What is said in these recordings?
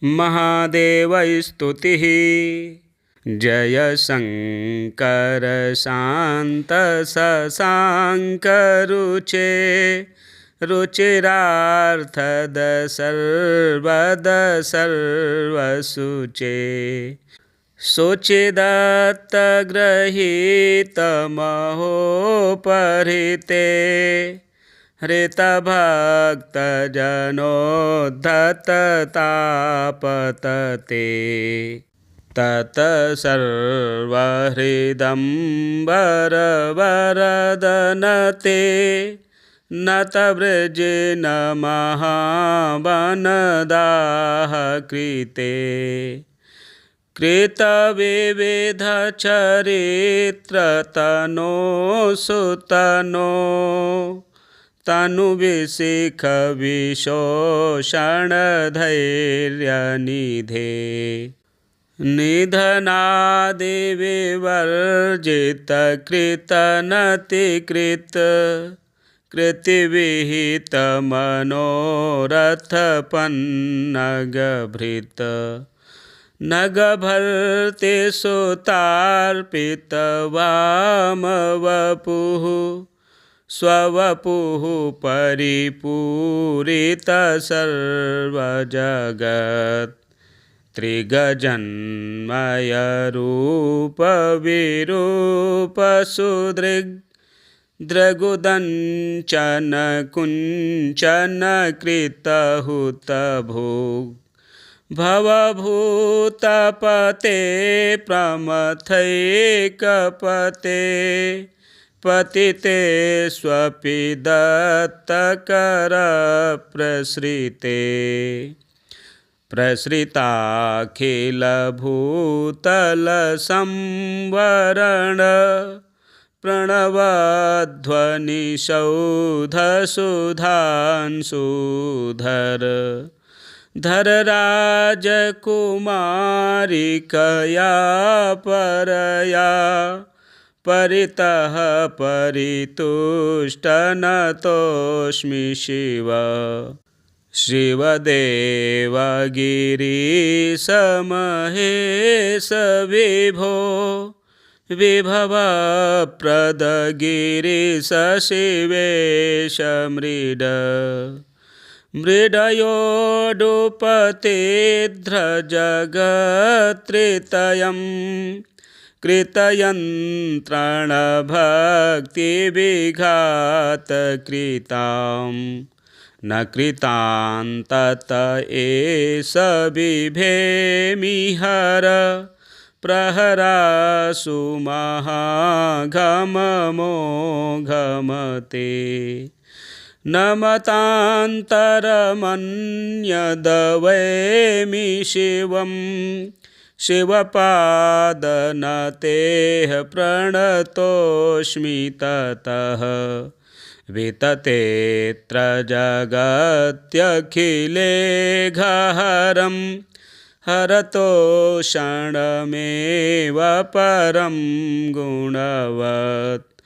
महादेवस्तुतिः। जय शंकर शांत शशांक रुचे, रुचिरार्थद सर्वद सर्वसुचे। शुचिदत्त गृहीत महोपहृते, हृतभक्तजनोद्धत तापतते। तत सर्वहृदम्बरवरदनते, नतवृजिन महावनदाहकृते। कृतविविधचरित्रतनो सुतनो, तनुविशिखविशोषणधैर्यनिधे। निधनादिविवर्जितकृतनतिकृत, कृतिविहितमनोरथपन्नगभृत। नगभर्ति सुतार्पितवामवपुः, स्ववपुः परिपूरित सर्वजगत्। त्रिगजन्मय रूप विरूप सुदृग्, द्रगुदञ्चन कुञ्चन कृतहुतभुग्। भवभूतपते प्रमथैकपते, पतिते स्वपि दत्तकरप्रसृते। प्रसृताखिलभूतलसंवरण, प्रणवध्वनिसौधसुधांशुधर। धर राजकुमारिकया परया, परितः परितुष्टनतोऽस्मि शिव। शिवदेवगिरीश महेश विभो, विभवप्रदगिरीश शिवेश मृड। मृडयोडुपतेऽध्रजगत्त्रितयं, कृतयन्त्रणभक्तिविघातकृतां। न कृतां तत एष बिभेमिहर, प्रहरासु महाघममोघमते। नमतान्तरमन्यदवैमि शिवं, शिवपादनतेः प्रणतोऽस्मि ततः। विततेऽत्र जगत्यखिलेघहरं, हरतोषणमेव परं गुणवत्।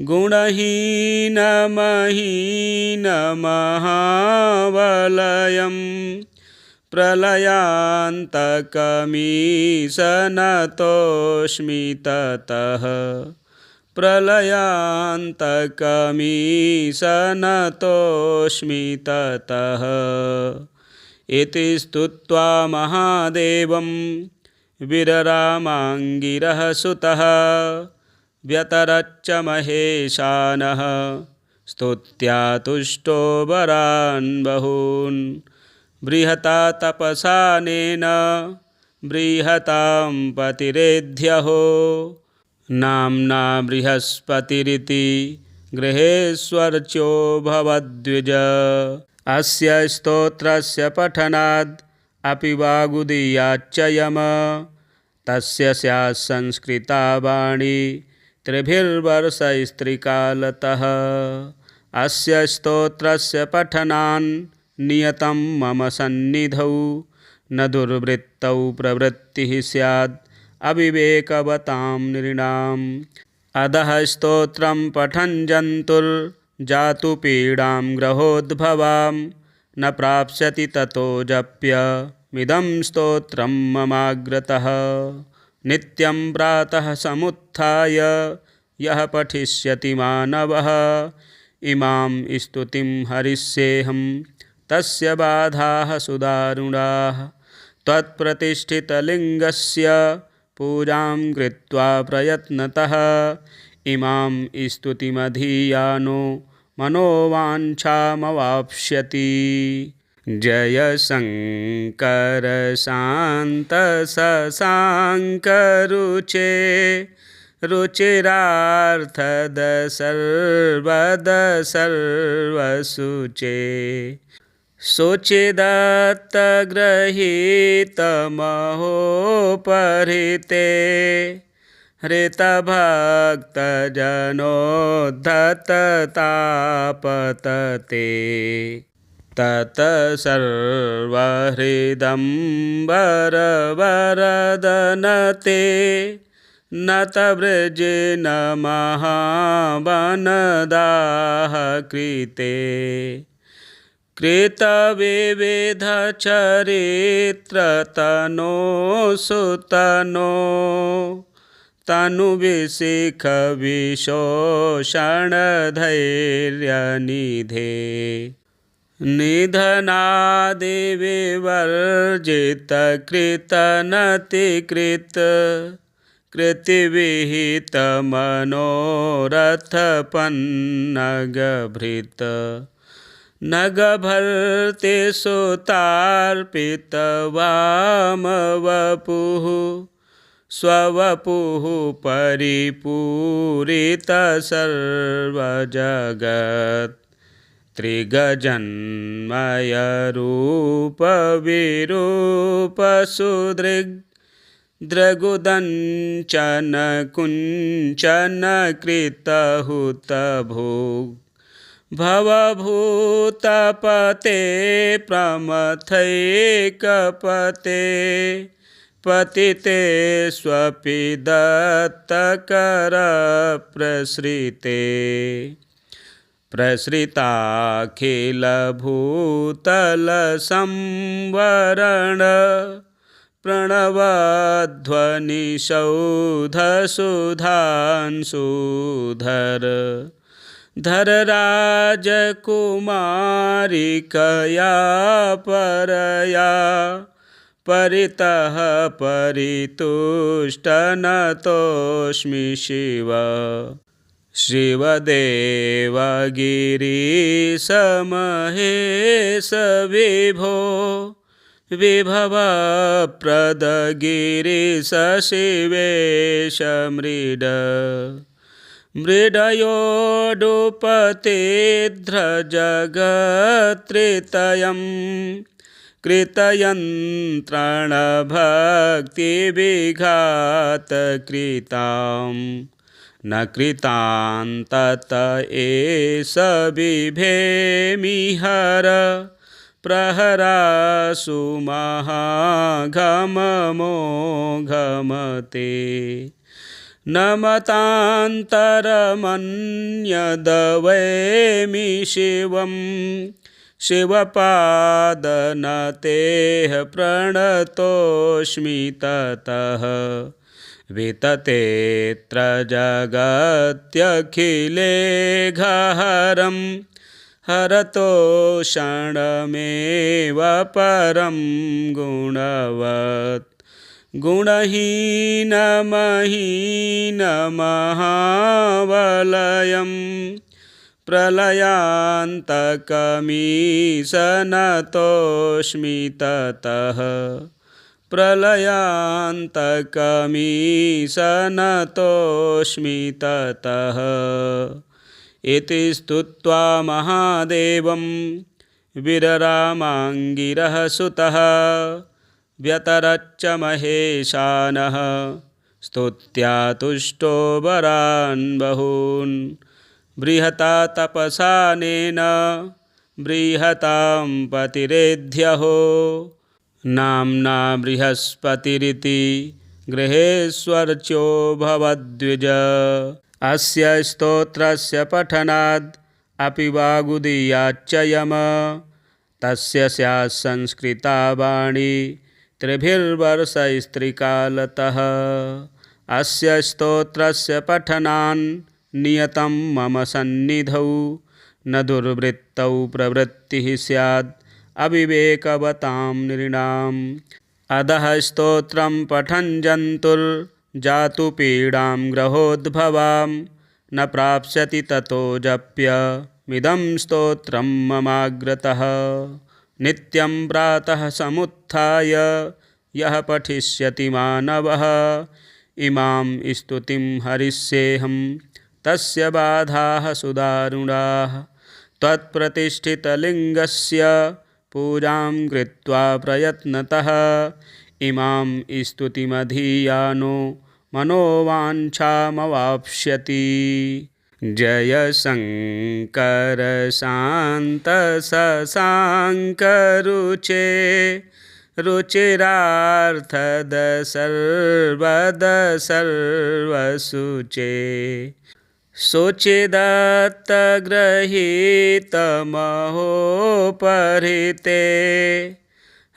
गुणहीनमहीनमहावलयं, प्रलयान्तकमीशनतोऽस्मि ततः। प्रलयान्तकमीशनतोऽस्मि ततः। इति स्तुत्वा महादेवं वीररामाङ्गिरः सुतः, व्यतरच्च महेशानः स्तुत्या तुष्टो वरान् बहून्। बृहता तपसानेन बृहतां पतिरेध्यहो, नाम्ना बृहस्पतिरिति गृहेश्वर्च्यो भवद्विज। अस्य स्तोत्रस्य पठनाद् अपि वागुदीयाच्च यम, तस्य स्यात् संस्कृता वाणी त्रिभिर्वर्षैस्त्रिकालतः। अस्य स्तोत्रस्य पठनान् नियतं मम सन्निधौ, न दुर्वृत्तौ प्रवृत्तिः स्यात् अविवेकवतां नृणाम्। अधः स्तोत्रं पठन् जन्तुर्जातु पीडां ग्रहोद्भवां, न प्राप्स्यति ततो जप्य मिदं स्तोत्रं ममाग्रतः नित्यं प्रातः समुत्थाय यः पठिष्यति मानवः इमां स्तुतिं हरिष्येऽहं तस्य बाधाः सुदारुणाः त्वत्प्रतिष्ठितलिङ्गस्य पूजां कृत्वा प्रयत्नतः इमां स्तुतिमधीयानो मनोवाञ्छामवाप्स्यति। जय शङ्कर शान्त शशाङ्क रुचे रुचिरार्थद सर्वद सर्वसुचे शुचिदत्तगृहीतमहोपहृते हृतभक्तजनोद्धततापतते ततसर्वहृदम्बरवरदनते नतवृजिन महावनदाह कृते कृतविविधचरित्रतनो सुतनो तनुविशिखविशोषणधैर्यनिधे निधनादिविवर्जितकृतनतिकृत कृतिविहितमनोरथपन्नगभृत नगभर्ति सुतार्पितवामवपुः स्ववपुः परिपूरितसर्वजगत् त्रिगजन्मयरूपविरूपसुदृग् द्रगुदञ्चन कुञ्चन कृतहुतभुग् भवभूतपते प्रमथैकपते पतिते स्वपि दत्तकरप्रसृते प्रसृताखिलभूतलसंवरण प्रणवध्वनिसौधसुधांशुधर धर राजकुमारिकया परया परितः परितुष्टनतोऽस्मि शिव शिवदेवगिरीश महेश विभो विभवप्रदगिरीश शिवेश मृड मृडयोडुपतेऽध्रजगत्त्रितयं कृतयन्त्रणभक्तिविघातकृतां न कृतां तत एष बिभेमिहर प्रहरासु महाघममोघमते नमतान्तरमन्यदवैमि शिवं शिवपादनतेः प्रणतोऽस्मि ततः विततेऽत्र जगत्यखिलेघहरं हरतोषणमेव परं गुणवत् गुणहीनमहीनमहावलयं प्रलयान्तकमीशनतोऽस्मि ततः प्रलयान्तकमीशनतोऽस्मि ततः इति स्तुत्वा महादेवं वीररामाङ्गिरः सुतः व्यतरच्च महेशानः स्तुत्या तुष्टो वरान् बहून् बृहता तपसानेन बृहतां पतिरेध्यहो नाम्ना बृहस्पतिरिति गृहेश्वर्च्यो भवद्विज अस्य स्तोत्रस्य पठनाद् अपि वागुदीयाच्च यम तस्य स्यात् संस्कृता वाणी त्रिभिर्वर्षैस्त्रिकालतः। अस्य स्तोत्रस्य पठनान् नियतं मम सन्निधौ न दुर्वृत्तौ प्रवृत्तिः स्यात् अविवेकवतां नृणाम्। अधः स्तोत्रं पठन् जन्तुर्जातु पीडां ग्रहोद्भवां न प्राप्स्यति ततो जप्यमिदं स्तोत्रं ममाग्रतः। नित्यं प्रातः समुत्थाय यः पठिष्यति मानवः इमां स्तुतिं हरिष्येऽहं तस्य बाधाः सुदारुणाः। त्वत्प्रतिष्ठितलिङ्गस्य पूजां कृत्वा प्रयत्नतः इमां स्तुतिमधीयानो मनोवाञ्छामवाप्स्यति। जय शङ्कर शान्त शशाङ्क रुचे रुचिरार्थद सर्वद सर्वसुचे। शुचिदत्तगृहीतमहोपहृते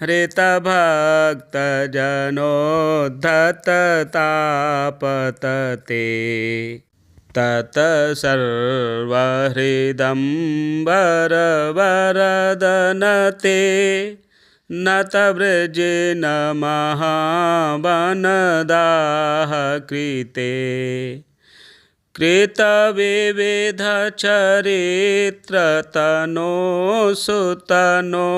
हृतभक्तजनोद्धततापतते। तत सर्वहृदम्बरवरदनते नतवृजे नमः वनदाह कृते। कृतविविधचरित्रतनो सुतनो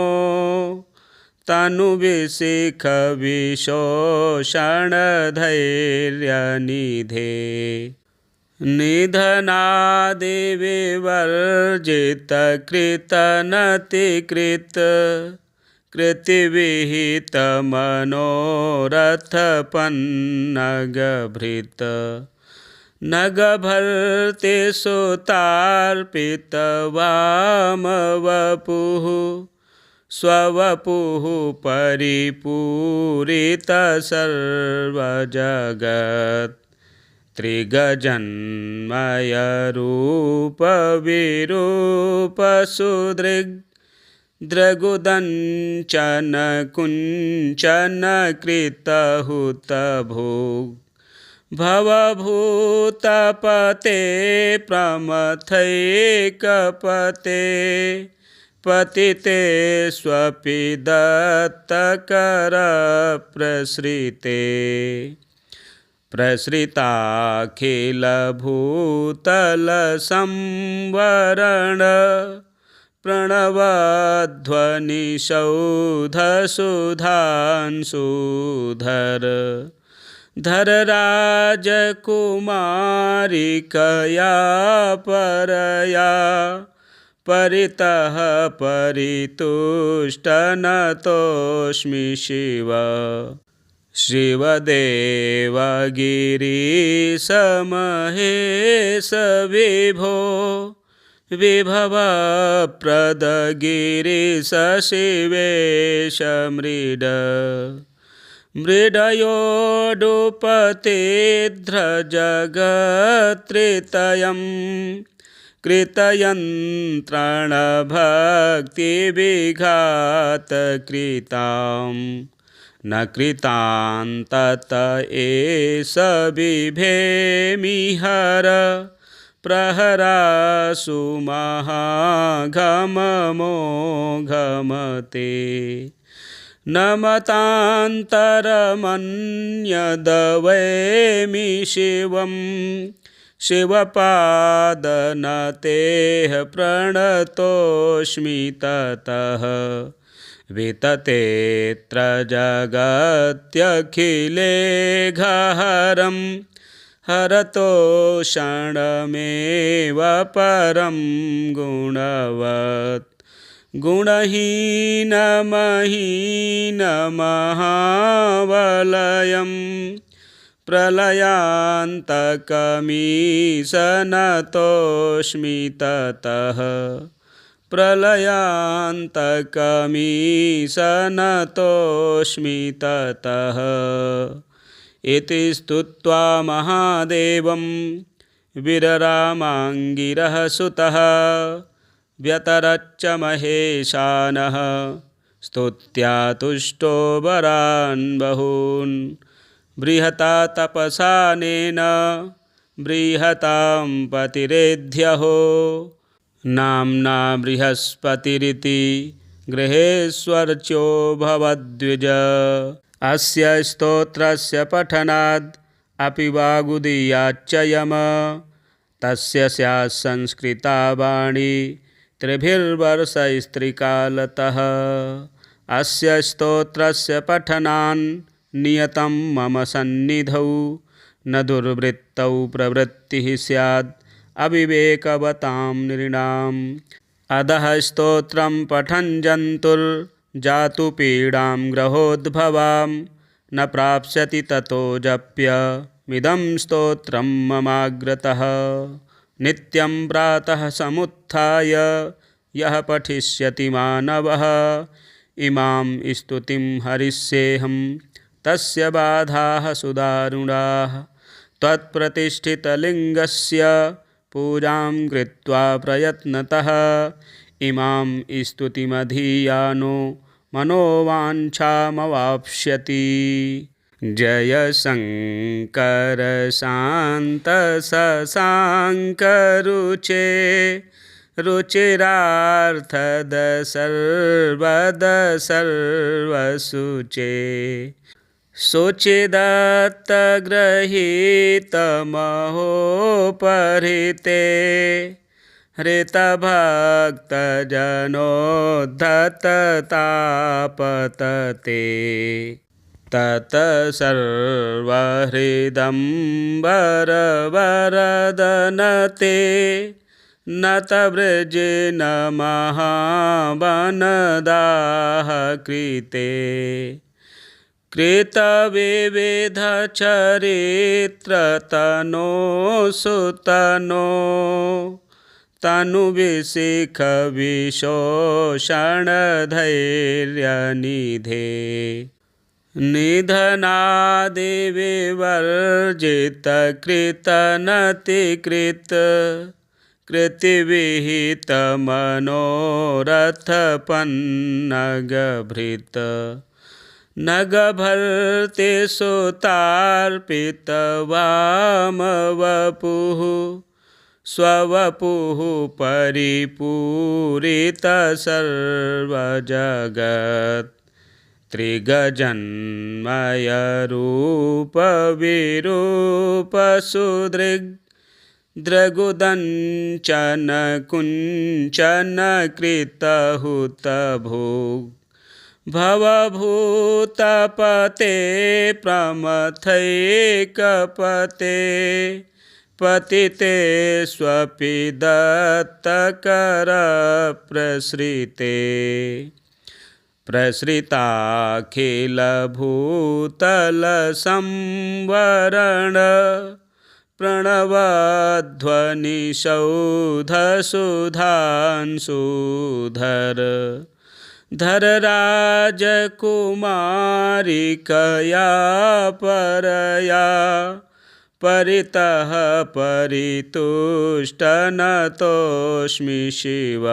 तनुविशिखविशोषणधैर्यनिधे। निधनादिविवर्जितकृतनतिकृत कृतिविहितमनोरथपन्नगभृत। नगभर्ति सुतार्पितवामवपुः स्ववपुः परिपूरितसर्वजगत्। त्रिगजन्मयरूपविरूपसुदृग् द्रगुदञ्चन कुञ्चन कृतहुतभुग्। भवभूतपते प्रमथैकपते पतिते स्वपि दत्तकरप्रसृते। प्रसृताखिलभूतलसंवरण प्रणवध्वनिसौधसुधांशुधर। धर राजकुमारिकया परया परितः परितुष्टनतोऽस्मि शिव। शिवदेवगिरीश महेश विभो विभवप्रदगिरीश शिवेश मृड। मृडयोडुपतेऽध्रजगत्त्रितयं कृतयन्त्रणभक्तिविघातकृतां। न कृतान्तत एष बिभेमिहर प्रहरासु महाघममोघमते। नमतान्तरमन्यदवैमि शिवं शिवपादनतेः प्रणतोऽस्मि ततः। विततेऽत्र जगत्यखिलेघहरं हरतोषणमेव परं गुणवत्। गुणहीनमहीनमहावलयं प्रलयान्तकमीशनतोऽस्मि ततः। प्रलयान्तकमीशनतोऽस्मि ततः। इति स्तुत्वा महादेवं वीररामाङ्गिरः सुतः व्यतरच्च महेशानः स्तुत्या तुष्टो वरान् बहून् बृहता तपसानेन बृहतां पतिरेध्यहो नाम्ना बृहस्पतिरिति गृहेश्वर्च्यो भवद्विज अस्य स्तोत्रस्य पठनाद् अपि वागुदीयाच्च यम तस्य स्यात् संस्कृता वाणी त्रिभिर्वर्षैस्त्रिकालतः अस्य स्तोत्रस्य पठनान् नियतं मम सन्निधौ न दुर्वृत्तौ प्रवृत्तिः स्यात् अविवेकवतां नृणाम् अधः स्तोत्रं पठन् जन्तुर्जातु पीडां ग्रहोद्भवां न प्राप्स्यति ततो जप्यमिदं स्तोत्रं ममाग्रतः नित्यं प्रातः समुत्थाय यः पठिष्यति मानवः इमां स्तुतिं हरिष्येऽहं तस्य बाधाः सुदारुणाः त्वत्प्रतिष्ठितलिङ्गस्य पूजां कृत्वा प्रयत्नतः इमां स्तुतिमधीयानो मनोवाञ्छामवाप्स्यति। जय शङ्कर शान्त शशाङ्क रुचे रुचिरार्थद सर्वद सर्वसुचे शुचिदत्तगृहीतमहोपहृते हृतभक्तजनोद्धततापतते ततसर्वहृदम्बरवरदनते नतवृजेन महावनदाह कृते कृतविविधचरित्रतनो सुतनो तनुविशिखविशोषणधैर्यनिधे निधनादिविवर्जितकृतनतिकृत कृतिविहितमनोरथपन्नगभृत नगभर्ते सुतार्पितवामवपुः स्ववपुः परिपूरितसर्वजगत् त्रिगजन्मयरूपविरूपसुदृग् द्रगुदञ्चन कुञ्चन कृतहुतभुग् भवभूतपते प्रमथैकपते पतिते स्वपि दत्तकरप्रसृते प्रसृताखिलभूतलसंवरण प्रणवध्वनिसौधसुधांशुधर धरराजकुमारिकया परया परितः परितुष्टनतोऽस्मि शिव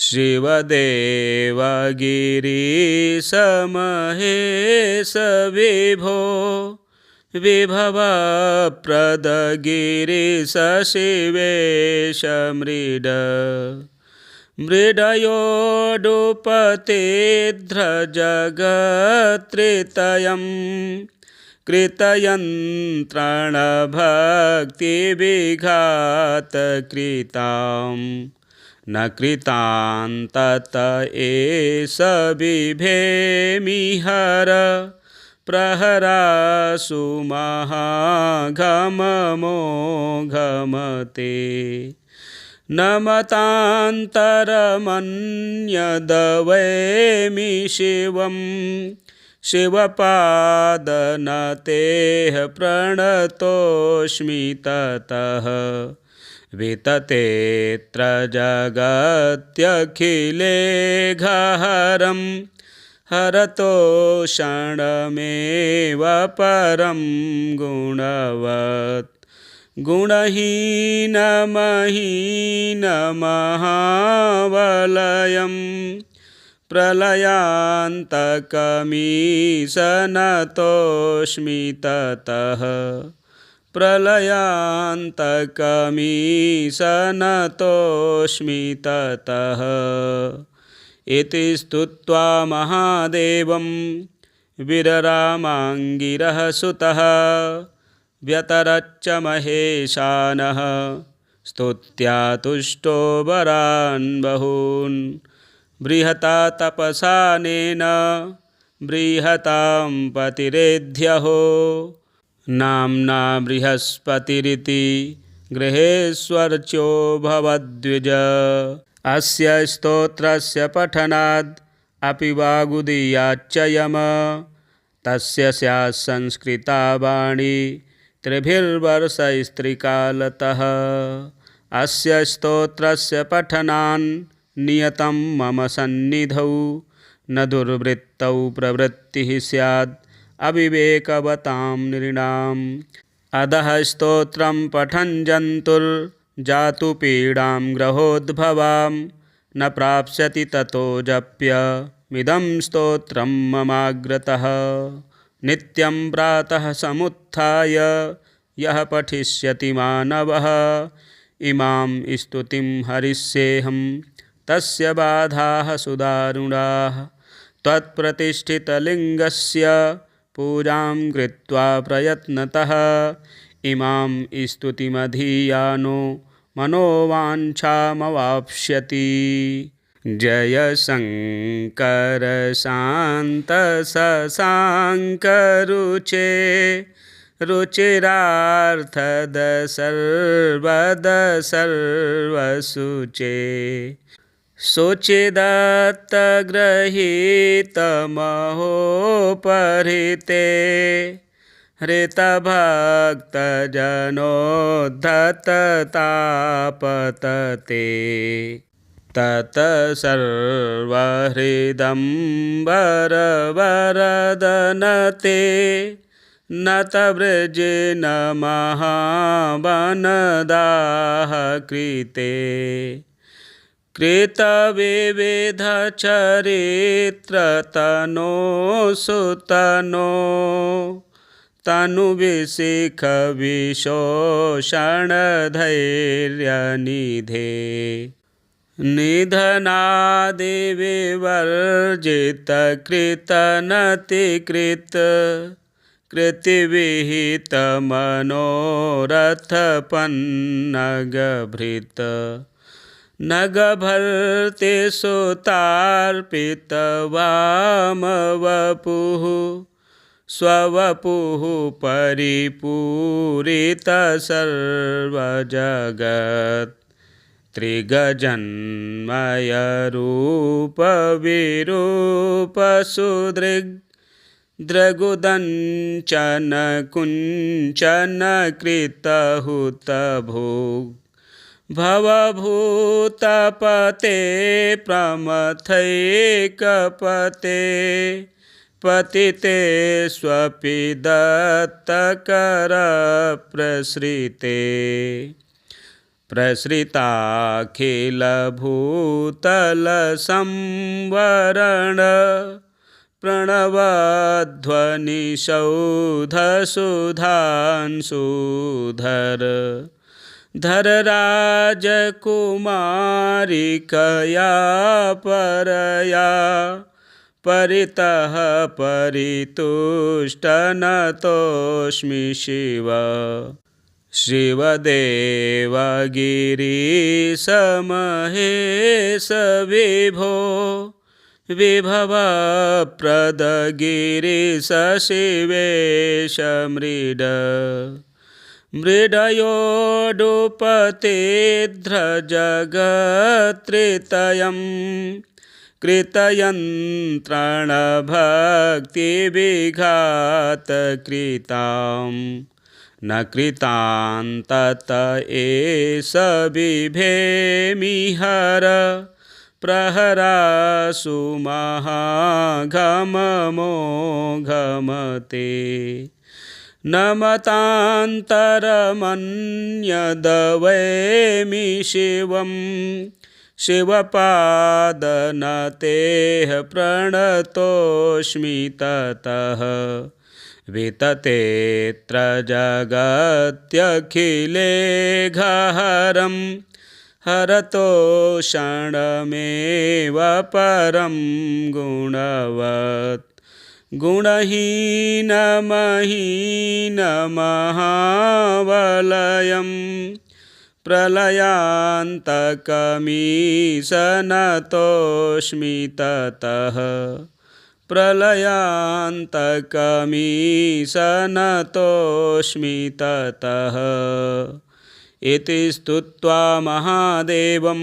शिवदेवगिरीशमहेश विभो विभवप्रदगिरीश शिवेश मृड मृडयोडुपतेऽध्रजगत्त्रितयं कृतयन्त्रणभक्तिविघातकृतां न कृतां तत एष बिभेमिहर प्रहरासु महाघममोघमते नमतान्तरमन्यदवैमि शिवं शिवपादनतेः प्रणतोऽस्मि ततः विततेऽत्र जगत्यखिलेघहरं हरतोषणमेव परं गुणवत् गुणहीनमहीनमहावलयं प्रलयान्तकमीशनतोऽस्मि ततः प्रलयान्तकमीशनतोऽस्मि ततः इति स्तुत्वा महादेवं विररामाङ्गिरः सुतः व्यतरच्च महेशानः स्तुत्या तुष्टो वरान् बहून् बृहता तपसानेन बृहतां पतिरेध्यहो नाम्ना बृहस्पतिरिति गृहेश्वर्च्यो भवद्विज अस्य स्तोत्रस्य पठनाद् अपि वागुदीयाच्च यम तस्य स्यात् संस्कृता वाणी त्रिभिर्वर्षैस्त्रिकालतः अस्य स्तोत्रस्य पठनान् नियतं मम सन्निधौ न दुर्वृत्तौ प्रवृत्तिः स्यात् अविवेकवतां नृणाम् अधः स्तोत्रं पठन् जन्तुर्जातु पीडां ग्रहोद्भवां न प्राप्स्यति ततो जप्यमिदं स्तोत्रं ममाग्रतः नित्यं प्रातः समुत्थाय यः पठिष्यति मानवः इमां स्तुतिं हरिष्येऽहं तस्य बाधाः सुदारुणाः त्वत्प्रतिष्ठितलिङ्गस्य पूजां कृत्वा प्रयत्नतः इमां स्तुतिमधीयानो मनोवाञ्छामवाप्स्यति। जय शङ्कर शान्त शशाङ्क रुचे रुचिरार्थद सर्वद सर्वसुचे शुचिदत्तगृहीतमहोपहृते हृतभक्तजनोद्धततापतते तत सर्वहृदम्बरवरदनते नतवृजेन महावनदाः कृते कृतविविधचरित्रतनो सुतनो तनुविशिखविशोषणधैर्यनिधे निधनादिविवर्जितकृतनतिकृत कृतिविहितमनोरथपन्नगभृत नगभर्ते सुतार्पितवामवपुः स्ववपुः परिपूरितसर्वजगत् त्रिगजन्मयरूपविरूपसुदृग् द्रगुदञ्चन कुञ्चन कृतहुतभुग् भवभूतपते प्रमथैकपते पतिते स्वपि दत्तकरप्रसृते प्रसृताखिलभूतलसंवरण प्रणवध्वनिसौधसुधांशुधर धर राजकुमारिकया परया परितः परितुष्टनतोऽस्मि शिव शिवदेवगिरीश महेश विभो विभवप्रदगिरीश शिवेश मृड मृडयोडुपतेऽध्रजगत्त्रितयं कृतयन्त्रणभक्तिविघातकृतां न कृतान्तत एष बिभेमिहर प्रहरासु महाघममोघमते नमतान्तरमन्यदवैमि शिवं शिवपादनतेः प्रणतोऽस्मि ततः विततेऽत्र जगत्यखिलेघहरं हरतोषणमेव परं गुणवत् गुणहीनमहीनमहावलयं प्रलयान्तकमीशनतोऽस्मि ततः प्रलयान्तकमीशनतोऽस्मि ततः इति स्तुत्वा महादेवं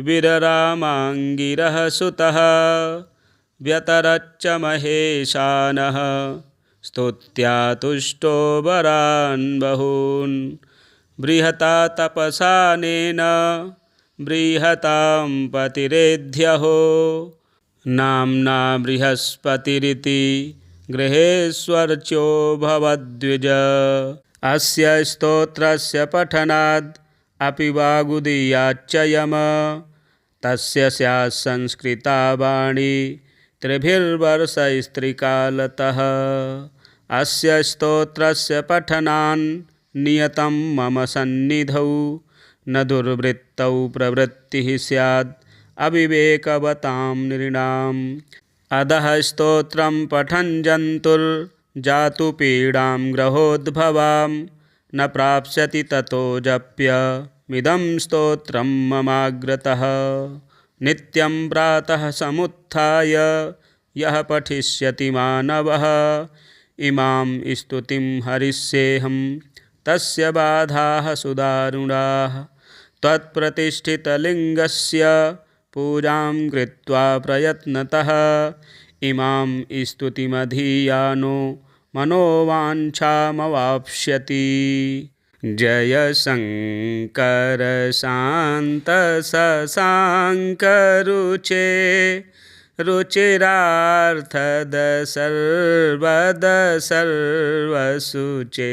वीररामाङ्गिरः सुतः व्यतरच्च महेशानः स्तुत्या तुष्टो वरान् बहून् बृहता तपसानेन बृहतां पतिरेध्यहो नाम्ना बृहस्पतिरिति गृहेश्वर्च्यो भवद्विज अस्य स्तोत्रस्य पठनाद् अपि वागुदीयाच्च यम तस्य स्यात् संस्कृता वाणी त्रिभिर्वर्षैस्त्रिकालतः अस्य स्तोत्रस्य पठनान् नियतं मम सन्निधौ न दुर्वृत्तौ प्रवृत्तिः स्यात् अविवेकवतां नृणाम् अधः स्तोत्रं पठन् जन्तुर्जातु पीडां ग्रहोद्भवां न प्राप्स्यति ततो जप्यमिदं स्तोत्रं ममाग्रतः नित्यं प्रातः समुत्थाय यः पठिष्यति मानवः इमां स्तुतिं हरिष्येऽहं तस्य बाधाः सुदारुणाः त्वत्प्रतिष्ठितलिङ्गस्य पूजां कृत्वा प्रयत्नतः इमां स्तुतिमधीयानो मनोवाञ्छामवाप्स्यति। जय शङ्कर शान्त शशाङ्क रुचे रुचिरार्थद सर्वद सर्वसुचे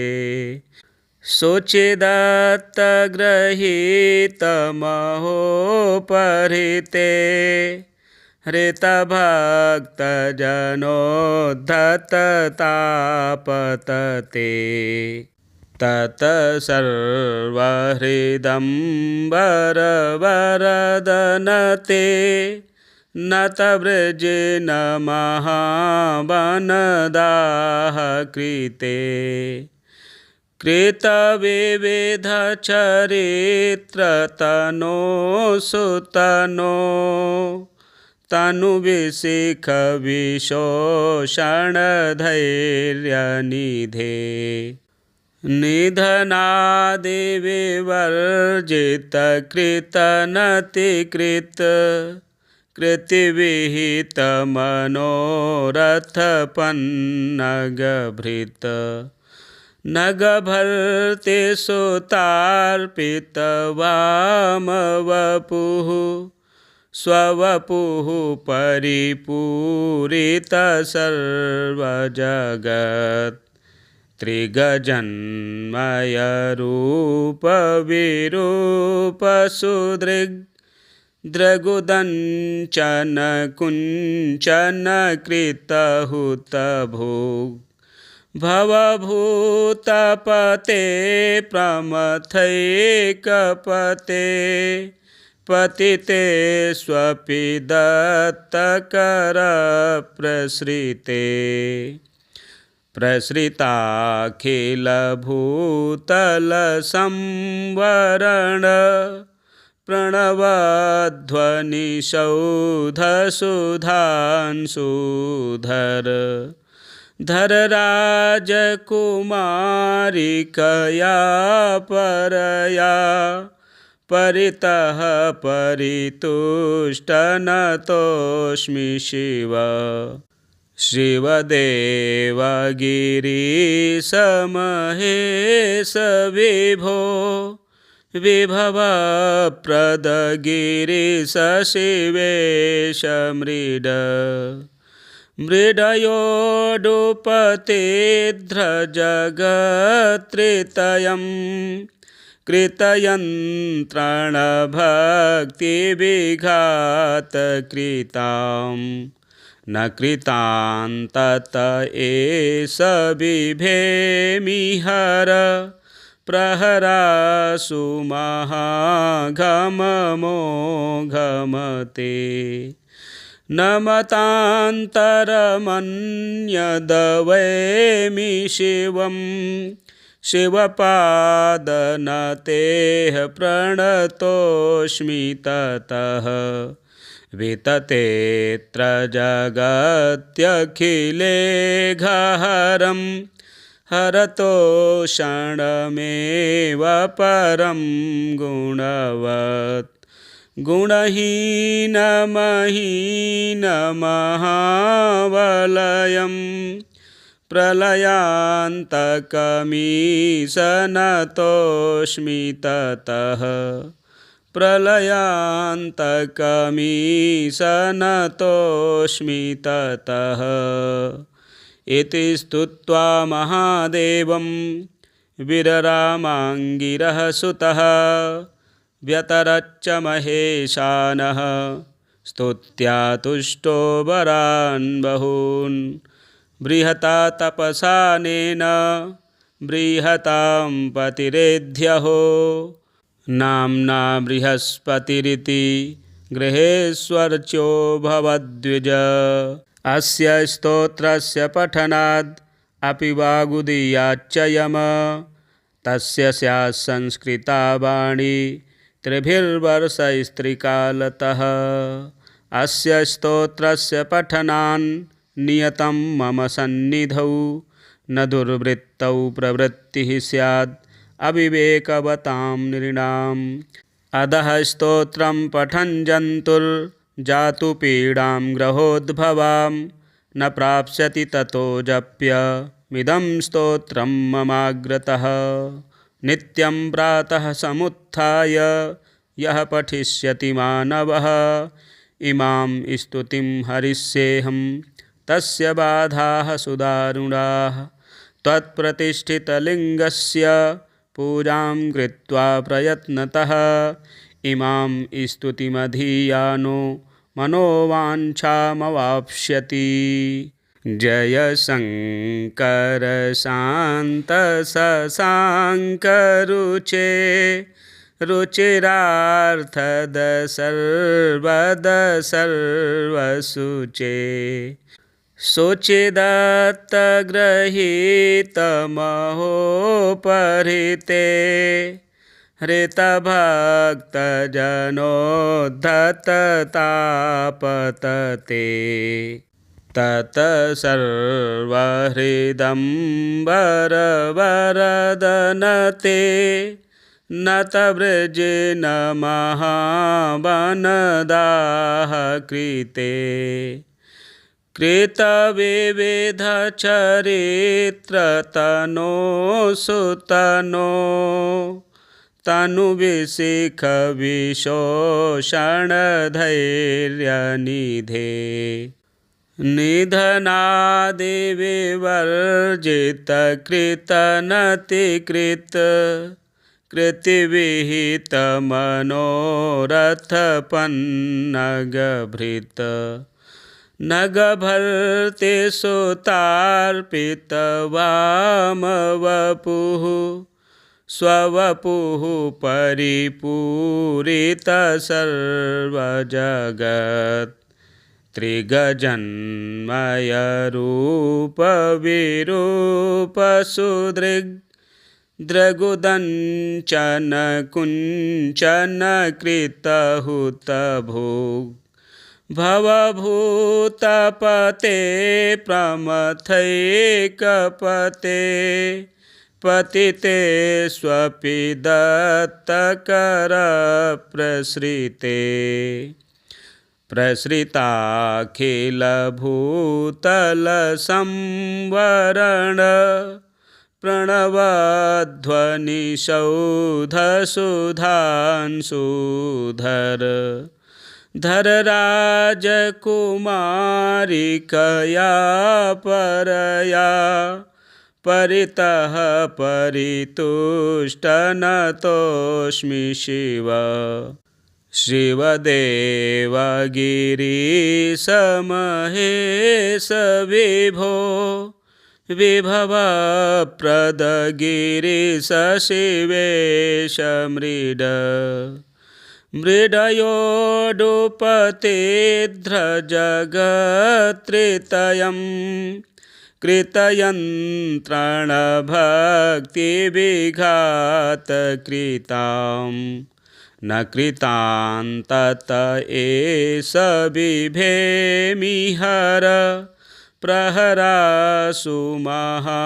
शुचिदत्तगृहीतमहोपहृते हृतभक्तजनोद्धततापतते ततसर्वहृदम्बरवरदनते नतवृजेन महावनदाः कृते कृतविविधचरित्रतनो सुतनो तनुविशिखविशोषणधैर्यनिधे निधनादिविवर्जितकृतनतिकृत कृतिविहितमनोरथपन्नगभृत नगभर्ति सुतार्पितवामवपुः स्ववपुः परिपूरितसर्वजगत् त्रिगजन्मयरूपविरूपसुदृग् द्रगुदञ्चन कुञ्चन कृतहुतभुग् भवभूतपते प्रमथैकपते पतिते स्वपि दत्तकरप्रसृते प्रसृताखिलभूतलसंवरण प्रणवध्वनिसौधसुधांशुधर धर राजकुमारिकया परया परितः परितुष्टनतोऽस्मि शिव शिवदेवगिरीशमहेश विभो विभवप्रदगिरीश शिवेश मृड मृडयोडुपतेऽध्रजगत्त्रितयं कृतयन्त्रणभक्तिविघातकृतां न कृतां तत एष बिभेमिहर प्रहरासु महाघममोघमते न मतान्तरमन्यदवैमि शिवं शिवपादनतेः प्रणतोऽस्मि ततः विततेऽत्र जगत्यखिलेघहरं हरतोषणमेव परं गुणवत् गुणहीनमहीनमहावलयं प्रलयान्तकमीशनतोऽस्मि ततः प्रलयान्तकमीशनतोऽस्मि ततः इति स्तुत्वा महादेवं विररामाङ्गिरः सुतः व्यतरच्च महेशानः स्तुत्या तुष्टो वरान् बहून् बृहता तपसानेन बृहतां पतिरेध्यहो नाम्ना बृहस्पतिरिति गृहेश्वर्च्यो भवद्विज अस्य स्तोत्रस्य पठनाद् अपि वागुदीयाच्च यम तस्य स्यात् संस्कृता वाणी त्रिभिर्वर्षैस्त्रिकालतः अस्य स्तोत्रस्य पठनान् नियतं मम सन्निधौ न दुर्वृत्तौ प्रवृत्तिः स्यात् अविवेकवतां नृणाम् अधः स्तोत्रं पठन् जन्तुर्जातु पीडां ग्रहोद्भवां न प्राप्स्यति ततो जप्यमिदं स्तोत्रं ममाग्रतः नित्यं प्रातः समुत्थाय यः पठिष्यति मानवः इमां स्तुतिं हरिष्येऽहं तस्य बाधाः सुदारुणाः त्वत्प्रतिष्ठितलिङ्गस्य पूजां कृत्वा प्रयत्नतः इमां स्तुतिमधीयानो मनोवाञ्छामवाप्स्यति। जय शङ्कर शान्त शशाङ्क रुचे रुचिरार्थद सर्वद सर्वसुचे शुचिदत्तगृहीतमहोपहृते हृतभक्तजनोद्धततापतते तत सर्वहृदम्बरवरदनते नतवृजेन महावनदाः कृते कृतविविधचरित्रतनो सुतनो तनुविशिखविशोषणधैर्यनिधे निधनादिविवर्जितकृतनतिकृत कृतिविहितमनोरथपन्नगभृत नगभर्ते सुतार्पितवामवपुः स्ववपुः परिपूरितसर्वजगत् त्रिगजन्मयरूपविरूपसुदृग् द्रगुदञ्चन कुञ्चन कृतहुतभुग् भवभूतपते प्रमथैकपते पतिते स्वपि दत्तकरप्रसृते प्रसृताखिलभूतलसंवरण प्रणवध्वनिसौधसुधांशुधर धरराजकुमारिकया परया परितः परितुष्टनतोऽस्मि शिव। शिवदेवगिरीश महेश विभो विभवप्रदगिरीश शिवेश मृड मृडयोडुपतेऽध्रजगत्त्रितयं कृतयन्त्रणभक्तिविघातकृतां न कृतां तत एष बिभेमिहर प्रहरासु महाघममोघमते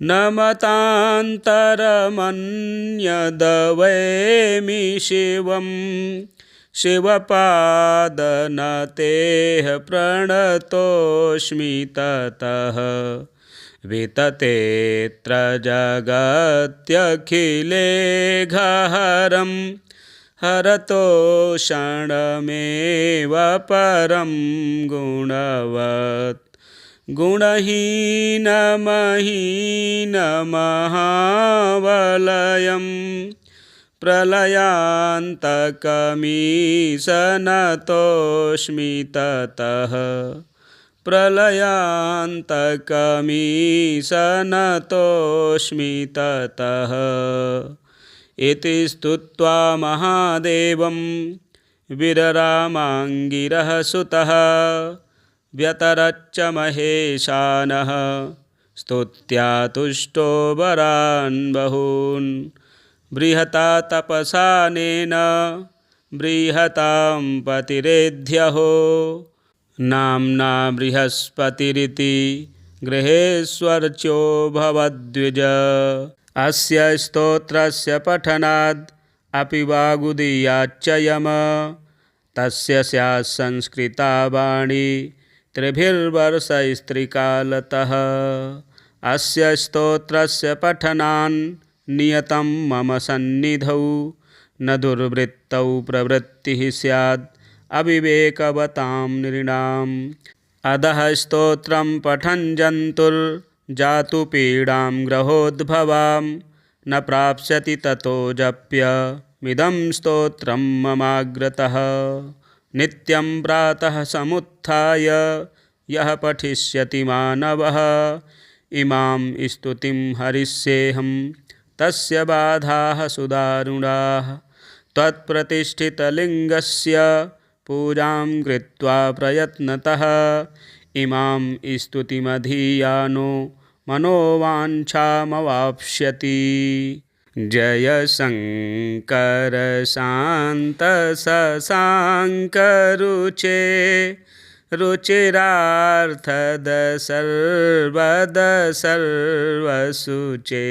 नमतान्तरमन्यदवैमि शिवं शिवपादनतेः प्रणतोऽस्मि ततः विततेऽत्र जगत्यखिलेघहरं हरतोषणमेव परं गुणवत् गुणहीनमहीनमहावलयं प्रलयान्तकमीशनतोऽस्मि ततः प्रलयान्तकमीशनतोऽस्मि ततः इति स्तुत्वा महादेवं वीररामाङ्गिरः सुतः व्यतरच्च महेशानः स्तुत्या तुष्टो वरान् बहून् बृहता तपसानेन बृहतां पतिरेध्यहो नाम्ना बृहस्पतिरिति गृहेश्वर्च्यो भवद्विज। अस्य स्तोत्रस्य पठनाद् अपि वागुदीयाच्च यम तस्य स्यात् संस्कृता वाणी त्रिभिर्वर्षैस्त्रिकालतः। अस्य स्तोत्रस्य पठनान् नियतं मम सन्निधौ न दुर्वृत्तौ प्रवृत्तिः स्यात् अविवेकवतां नृणाम्। अधः स्तोत्रं पठन् जन्तुर्जातु पीडां ग्रहोद्भवां न प्राप्स्यति ततो जप्यमिदं स्तोत्रं ममाग्रतः। नित्यं प्रातः समुत्थाय यः पठिष्यति मानवः इमां स्तुतिं हरिष्येऽहं तस्य बाधाः सुदारुणाः। त्वत्प्रतिष्ठितलिङ्गस्य पूजां कृत्वा प्रयत्नतः इमां स्तुतिमधीयानो मनोवाञ्छामवाप्स्यति। जय शङ्कर शान्त शशाङ्क रुचे रुचिरार्थद सर्वद सर्वसुचे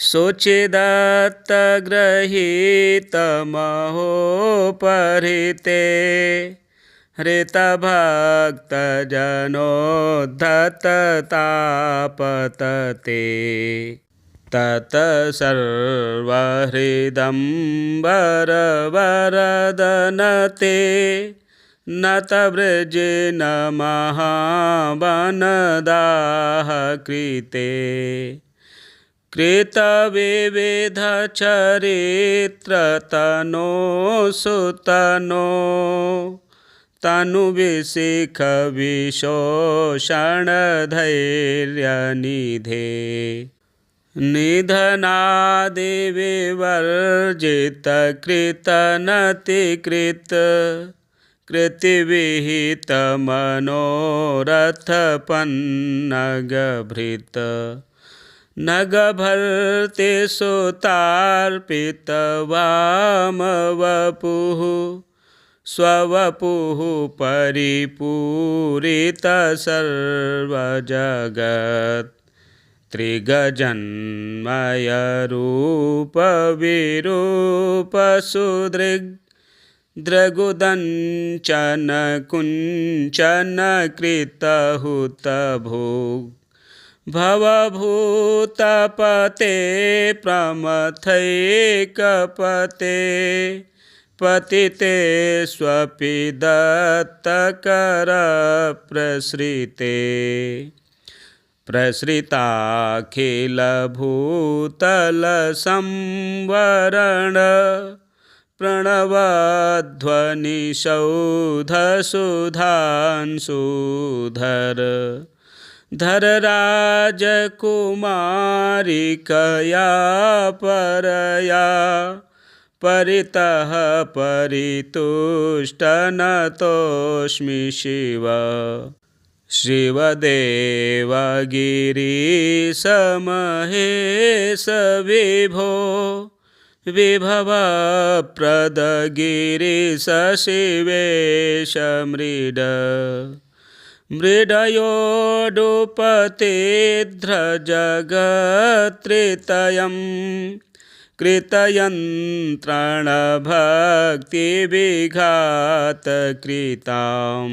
शुचिदत्तगृहीतमहोपहृते हृतभक्तजनोद्धततापतते ततसर्वहृदम्बरवरदनते नतवृजेन महावनदाः कृते कृतविविधचरित्रतनो सुतनो तनुविशिखविशोषणधैर्यनिधे निधनादिविवर्जितकृतनतिकृत कृतिविहितमनोरथपन्नगभृत नगभर्ते सुतार्पितवामवपुः स्ववपुः परिपूरितसर्वजगत् त्रिगजन्मयरूपविरूपसुदृग् द्रगुदञ्चन कुञ्चन कृतहुतभुग् भवभूतपते प्रमथैकपते पतिते स्वपि दत्तकरप्रसृते प्रसृताखिलभूतलसंवरण प्रणवध्वनिसौधसुधांशुधर धर राजकुमारिकया परया परितः परितुष्टनतोऽस्मि शिव शिवदेवगिरीशमहेश विभो विभवप्रदगिरीश शिवेश मृड मृडयोडुपतेऽध्रजगत्त्रितयं कृतयन्त्रणभक्तिविघातकृतां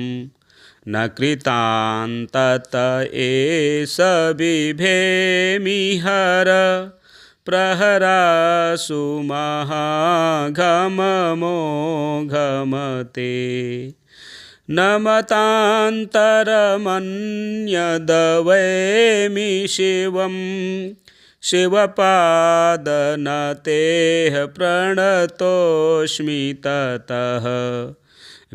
न कृतां तत एष बिभेमिहर प्रहरासु महाघममोघमते नमतान्तरमन्यदवैमि शिवं शिवपादनतेः प्रणतोऽस्मि ततः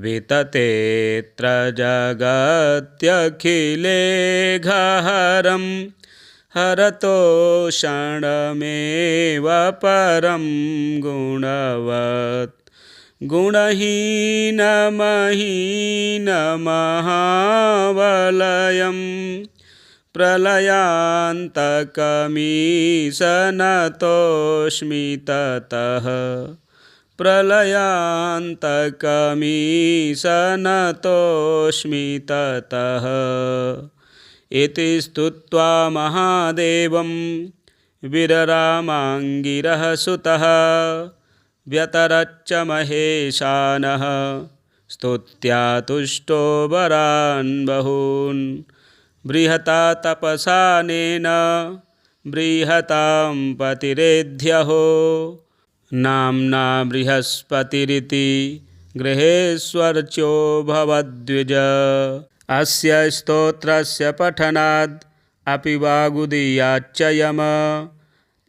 विततेऽत्र जगत्यखिलेघहरं हरतोषणमेव परं गुणवत् गुणहीनमहीनमहावलयं प्रलयान्तकमीशनतोऽस्मि ततः प्रलयान्तकमीशनतोऽस्मि ततः इति स्तुत्वा महादेवं विररामाङ्गिरः सुतः व्यतरच्च महेशानः स्तुत्या तुष्टो वरान् बहून् बृहता तपसानेन बृहतां पतिरेध्यहो नाम्ना बृहस्पतिरिति गृहेश्वर्च्यो भवद्विज अस्य स्तोत्रस्य पठनाद् अपि वागुदीयाच्च यम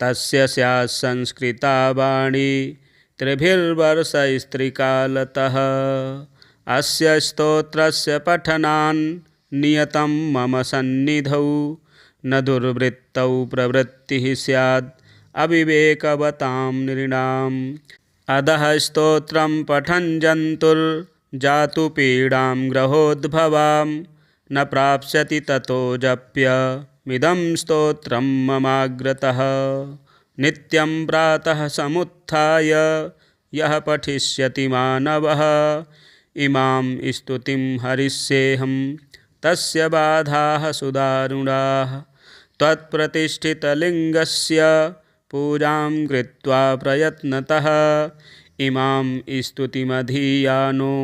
तस्य स्यात् संस्कृता वाणी त्रिभिर्वर्षैस्त्रिकालतः अस्य स्तोत्रस्य पठनान् नियतं मम सन्निधौ न दुर्वृत्तौ प्रवृत्तिः स्यात् अविवेकवतां नृणाम् अधः स्तोत्रं पठन् जन्तुर्जातु पीडां ग्रहोद्भवां न प्राप्स्यति ततो जप्यमिदं स्तोत्रं ममाग्रतः नित्यं प्रातः समुत्थाय यः पठिष्यति मानवः इमां स्तुतिं हरिष्येऽहं तस्य बाधाः सुदारुणाः त्वत्प्रतिष्ठितलिङ्गस्य पूजां कृत्वा प्रयत्नतः इमां स्तुतिमधीयानो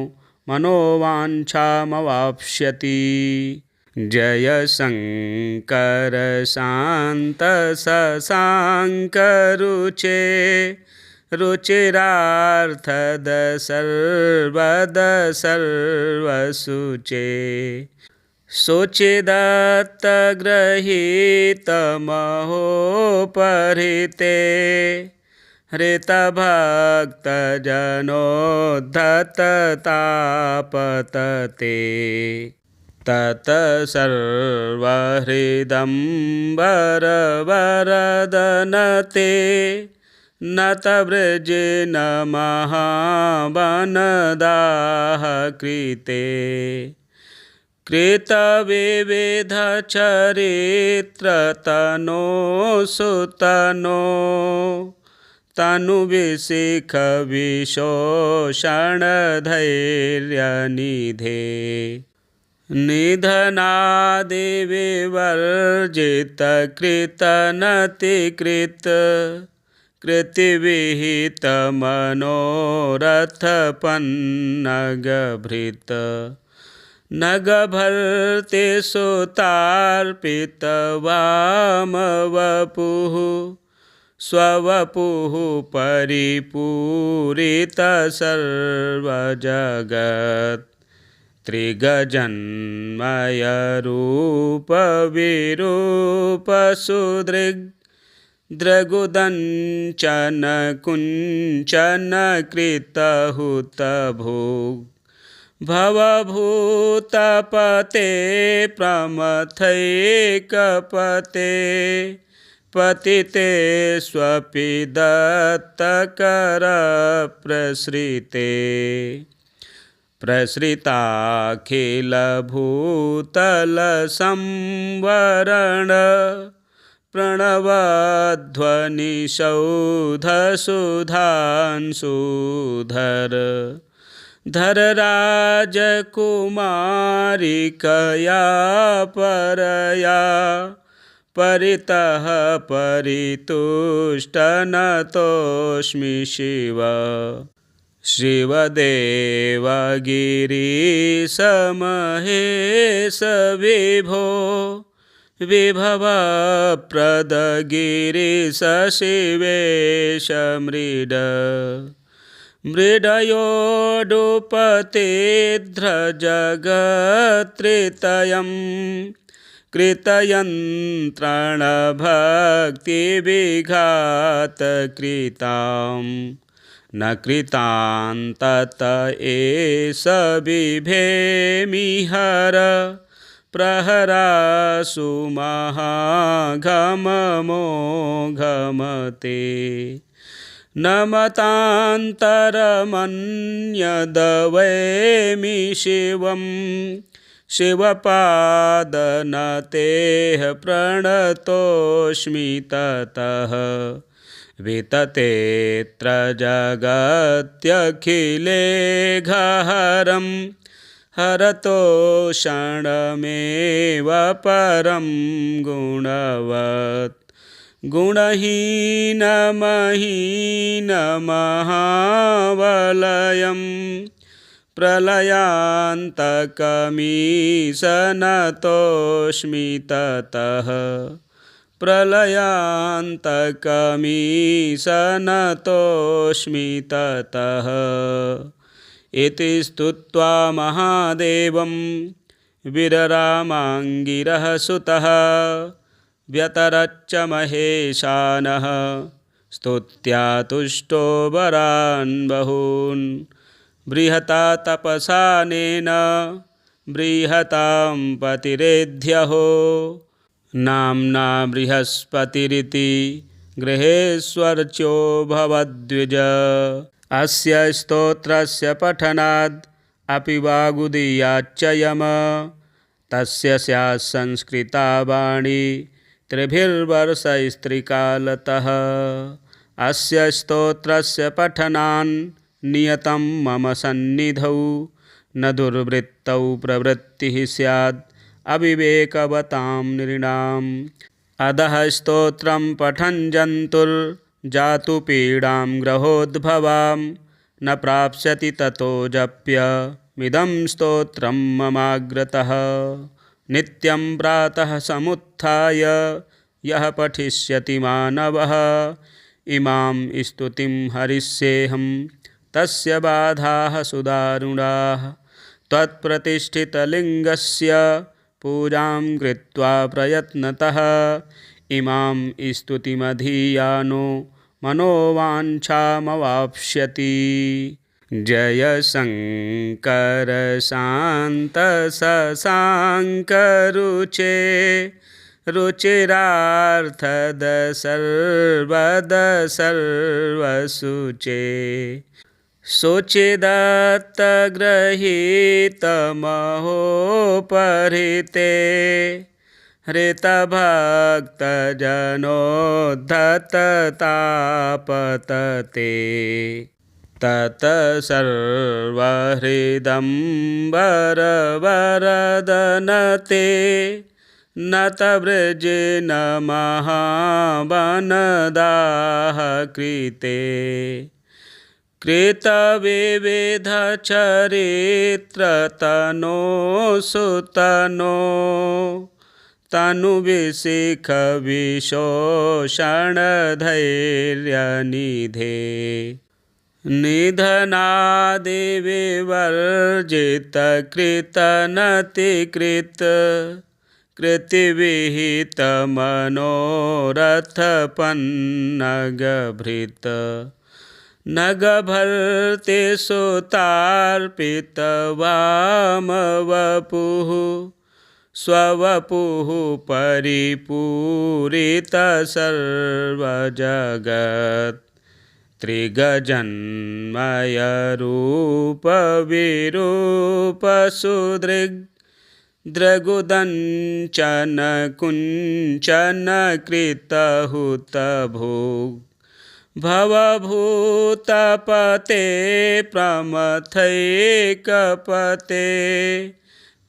मनोवाञ्छामवाप्स्यति। जय शङ्कर शान्त शशाङ्क रुचे रुचिरार्थद सर्वद सर्वसुचे शुचिदत्तगृहीतमहोपहृते हृतभक्तजनोद्धततापतते तत सर्वहृदम्बरवरदनते नतवृजे नमः वनदाह कृते कृतविविधचरित्रतनो सुतनो तनुविशिखविशोषणधैर्यनिधे निधनादिविवर्जितकृतनतिकृत कृतिविहितमनोरथपन्नगभृत न गभर्ते सुतार्पितवामवपुः स्ववपुः परिपूरितसर्वजगत् त्रिगजन्मयरूपविरूपसुदृग्द्रगुदञ्चन कुञ्चन कृतहुतभुग् भवभूतपते प्रमथैकपते पतिते स्वपि दत्तकरप्रसृते प्रसृताखिलभूतलसंवरण प्रणवध्वनिसौधसुधांशुधर धर राजकुमारिकया परया परितः परितुष्टनतोऽस्मि शिव शिवदेवगिरीश महेश विभो विभवप्रदगिरीश शिवेश मृड मृडयोडुपतेऽध्रजगत्त्रितयं कृतयन्त्रणभक्तिविघातकृतां न कृतान्तत एष बिभेमिहर प्रहरासु महाघममोघमते नमतान्तरमन्यदवैमि शिवं शिवपादनतेः प्रणतोऽस्मि ततः विततेऽत्र जगत्यखिलेघहरं हरतोषणमेव परं गुणवत् गुणहीनमहीनमहावलयं प्रलयान्तकमीशनतोऽस्मि ततः प्रलयान्तकमीशनतोऽस्मि ततः इति स्तुत्वा महादेवं वीररामाङ्गिरः सुतः व्यतरच्च महेशानः स्तुत्या तुष्टो वरान् बहून् बृहता तपसानेन बृहतां पतिरेध्यहो नाम्ना बृहस्पतिरिति गृहेश्वर्च्यो भवद्विज अस्य स्तोत्रस्य पठनाद् अपि वागुदीयाच्च यम तस्य स्यात् संस्कृता वाणी त्रिभिर्वर्षैस्त्रिकालतः अस्य स्तोत्रस्य पठनान् नियतं मम सन्निधौ न दुर्वृत्तौ प्रवृत्तिः स्यात् अविवेकवतां नृणाम् अधः स्तोत्रं पठन् जन्तुर्जातु पीडां ग्रहोद्भवां न प्राप्स्यति ततो जप्यमिदं स्तोत्रं ममाग्रतः नित्यं प्रातः समुत्थाय यः पठिष्यति मानवः इमां स्तुतिं हरिष्येऽहं तस्य बाधाः सुदारुणाः त्वत्प्रतिष्ठितलिङ्गस्य पूजां कृत्वा प्रयत्नतः इमां स्तुतिमधीयानो मनोवाञ्छामवाप्स्यति जय शङ्कर शान्त शशाङ्क रुचे रुचिरार्थद सर्वद सर्वसुचे शुचिदत्तगृहीतमहोपहृते हृतभक्तजनोद्धततापतते ततसर्वहृदम्बरवरदनते नतवृजेन महावनदाः कृते कृतविविधचरित्रतनो सुतनो तनुविशिखविशोषणधैर्यनिधे निधनादिविवर्जितकृतनतिकृत कृतिविहितमनोरथपन्नगभृत नगभर्ति सुतार्पितवामवपुः स्ववपुः परिपूरितसर्वजगत् त्रिगजन्मयरूपविरूपसुदृग्द्रगुदञ्चन कुञ्चन कृतहुतभुग् भवभूतपते प्रमथैकपते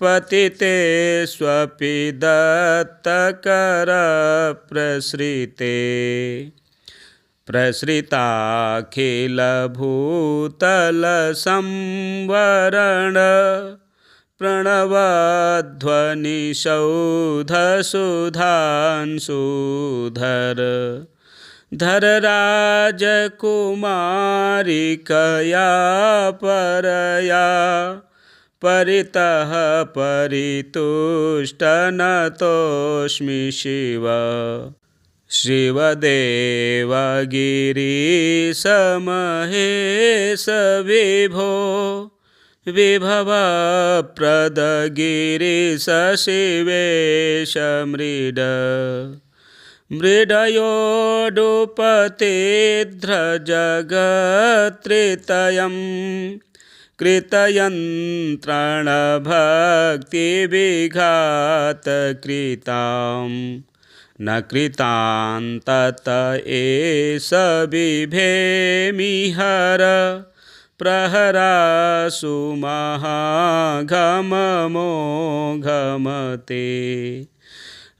पतिते स्वपि दत्तकरप्रसृते प्रसृताखिलभूतलसंवरण प्रणवध्वनिसौधसुधांशुधर धर राजकुमारिकया परया परितः परितुष्टनतोऽस्मि शिव शिवदेवगिरीशमहेश विभो विभवप्रदगिरीश शिवेश मृड मृडयोडुपतेऽध्रजगत्त्रितयं कृतयन्त्रणभक्तिविघातकृतां न कृतां तत एष बिभेमिहर प्रहरासु महाघममोघमते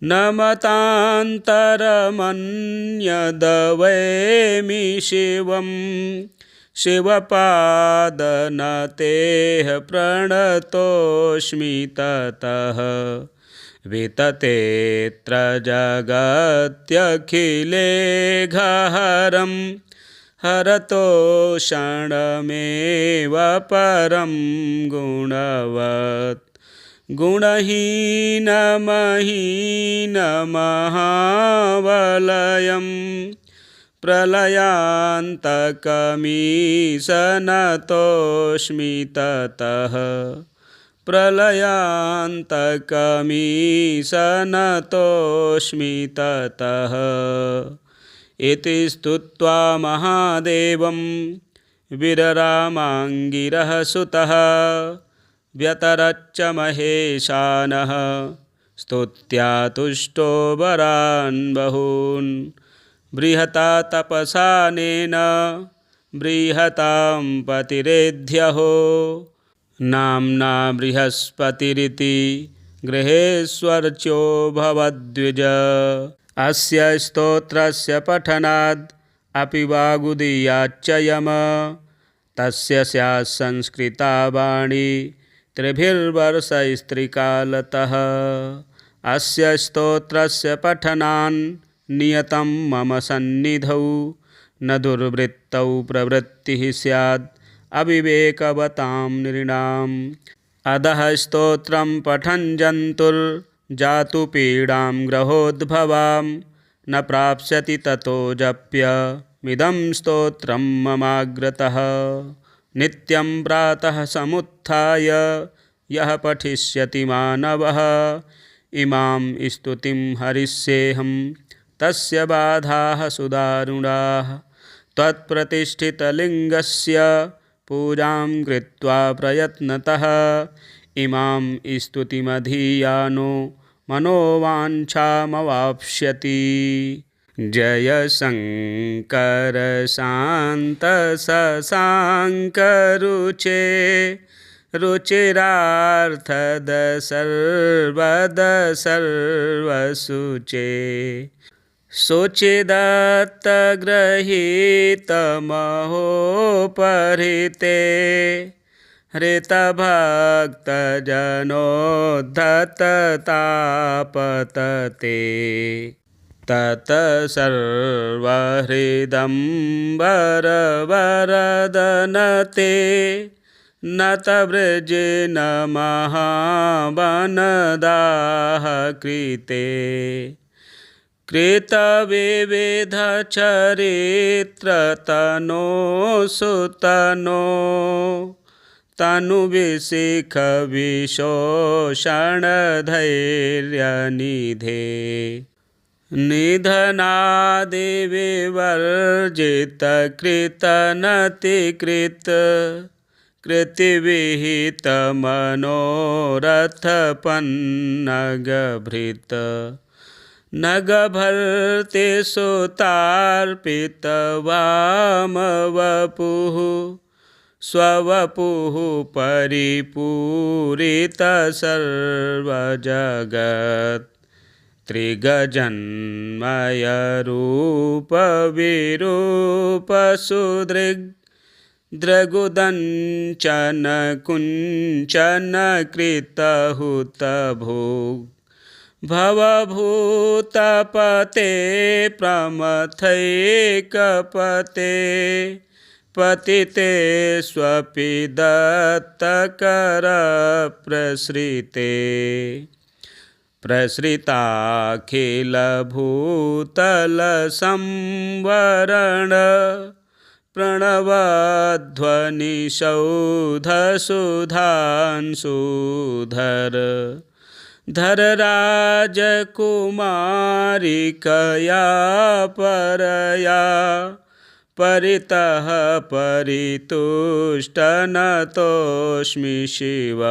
नमतान्तरमन्यदवैमि शिवं शिवपादनतेः प्रणतोऽस्मि ततः विततेऽत्र जगत्यखिलेघहरं हरतोषणमेव परं गुणवत् गुणहीनमहीनमहावलयं प्रलयान्तकमीशनतोऽस्मि ततः प्रलयान्तकमीशनतोऽस्मि ततः इति स्तुत्वा महादेवं विररामाङ्गिरः सुतः व्यतरच्च महेशानः स्तुत्या तुष्टो वरान् बहून् बृहता तपसानेन बृहतां पतिरेध्यहो नाम्ना बृहस्पतिरिति गृहेश्वर्च्यो भवद्विज अस्य स्तोत्रस्य पठनाद् अपि वागुदीयाच्च यम तस्य स्यात् संस्कृता वाणी त्रिभिर्वर्षैस्त्रिकालतः अस्य स्तोत्रस्य पठनान् नियतं मम सन्निधौ न दुर्वृत्तौ प्रवृत्तिः स्यात् अविवेकवतां नृणाम् अधः स्तोत्रं पठन् जन्तुर्जातु पीडां ग्रहोद्भवां न प्राप्स्यति ततो जप्यमिदं स्तोत्रं ममाग्रतः नित्यं प्रातः समुत्थाय यः पठिष्यति मानवः इमां स्तुतिं हरिष्येऽहं तस्य बाधाः सुदारुणाः त्वत्प्रतिष्ठितलिङ्गस्य पूजां कृत्वा प्रयत्नतः इमां स्तुतिमधीयानो मनोवाञ्छामवाप्स्यति। जय शङ्कर शान्त शशाङ्क रुचे रुचिरार्थद सर्वद सर्वसुचे शुचिदत्तगृहीतमहोपहृते हृतभक्तजनोद्धततापतते ततसर्वहृदम्बरवरदनते नतवृजेन महावनदाह कृते कृतविविधचरित्रतनो सुतनो तनुविशिखविशोषणधैर्यनिधे निधनादिविवर्जितकृतनतिकृत कृतिविहितमनोरथपन्नगभृत नगभर्ति सुतार्पितवामवपुः स्ववपुः परिपूरितसर्वजगत् त्रिगजन्मयरूपविरूपसुदृग्द्रगुदञ्चन कुञ्चन कृतहुतभुग् भवभूतपते प्रमथैकपते पतिते स्वपि दत्तकरप्रसृते प्रसृताखिलभूतलसंवरण प्रणवध्वनिसौधसुधांशुधर धर राजकुमारिकया परया परितः परितुष्टनतोऽस्मि शिव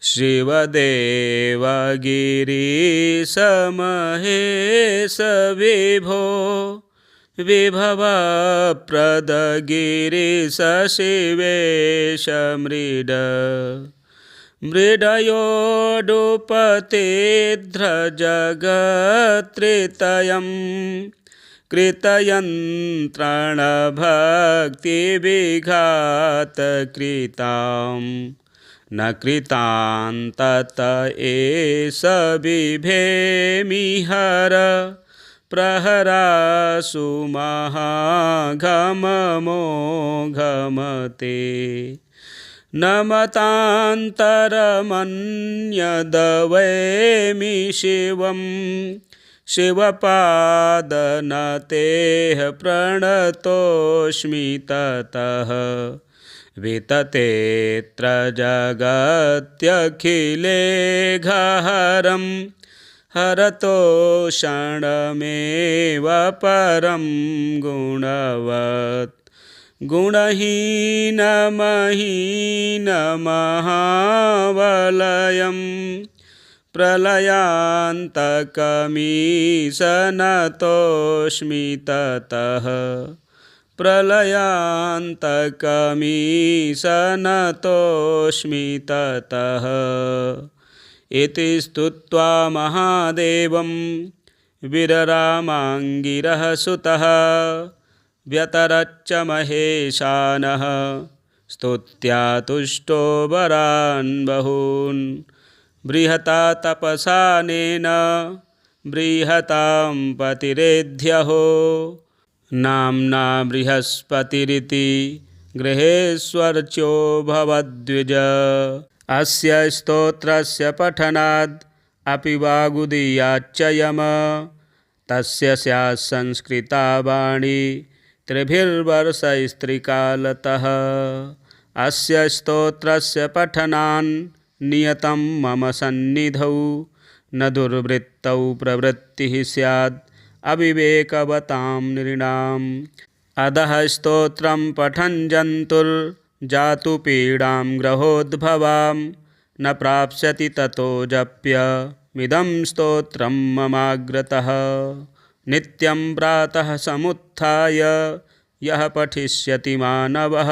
शिवदेवगिरीश महेश विभो विभवप्रदगिरीश शिवेश मृड मृडयोडुपतेऽध्रजगत्त्रितयं कृतयन्त्राणभक्तिविघातकृतां न कृतान्तत एष बिभेमिहर प्रहरासु महाघममोघमते नमतान्तरमन्यदवैमि शिवं शिवपादनतेः प्रणतोऽस्मि ततः विततेऽत्र जगत्यखिलेघहरं हरतोषणमेव परं गुणवत् गुणहीनमहीनमहावलयं प्रलयान्तकमीशनतोऽस्मि ततः प्रलयान्तकमीशनतोऽस्मि ततः इति स्तुत्वा महादेवं वीररामाङ्गिरः सुतः व्यतरच्च महेशानः स्तुत्या तुष्टो वरान् बहून् बृहता तपसानेन बृहतां पतिरेध्यहो नाम्ना बृहस्पतिरिति गृहेश्वर्च्यो भवद्विज अस्य स्तोत्रस्य पठनाद् अपि वागुदीयाच्च यम तस्य स्यात् संस्कृता वाणी त्रिभिर्वर्षैस्त्रिकालतः अस्य स्तोत्रस्य पठनान् नियतं मम सन्निधौ न दुर्वृत्तौ प्रवृत्तिः स्यात् अविवेकवतां नृणाम् अधः स्तोत्रं पठन् जन्तुर्जातु पीडां ग्रहोद्भवां न प्राप्स्यति ततो जप्यमिदं स्तोत्रं ममाग्रतः नित्यं प्रातः समुत्थाय यः पठिष्यति मानवः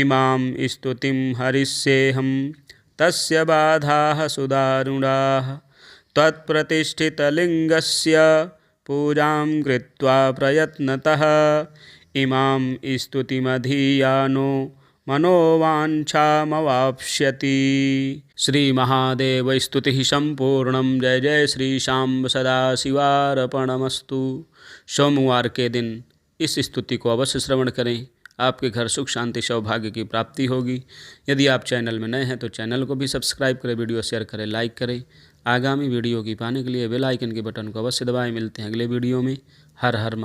इमां स्तुतिं हरिष्येऽहं तस्य बाधाः सुदारुणाः त्वत्प्रतिष्ठितलिङ्गस्य पूजां कृत्वा प्रयत्नतः इमां स्तुतिमधीयानो मनोवाञ्छामवाप्स्यति। श्री महादेव स्तुति संपूर्णम। जय जय श्री शाम्ब सदाशिवार्पणमस्तु। सोमवार के दिन इस स्तुति को अवश्य श्रवण करें, आपके घर सुख शांति सौभाग्य की प्राप्ति होगी। यदि आप चैनल में नए हैं तो चैनल को भी सब्सक्राइब करें, वीडियो शेयर करें, लाइक करें। आगामी वीडियो की पाने के लिए बेल आइकन के बटन को अवश्य दबाएं। मिलते हैं अगले वीडियो में। हर हर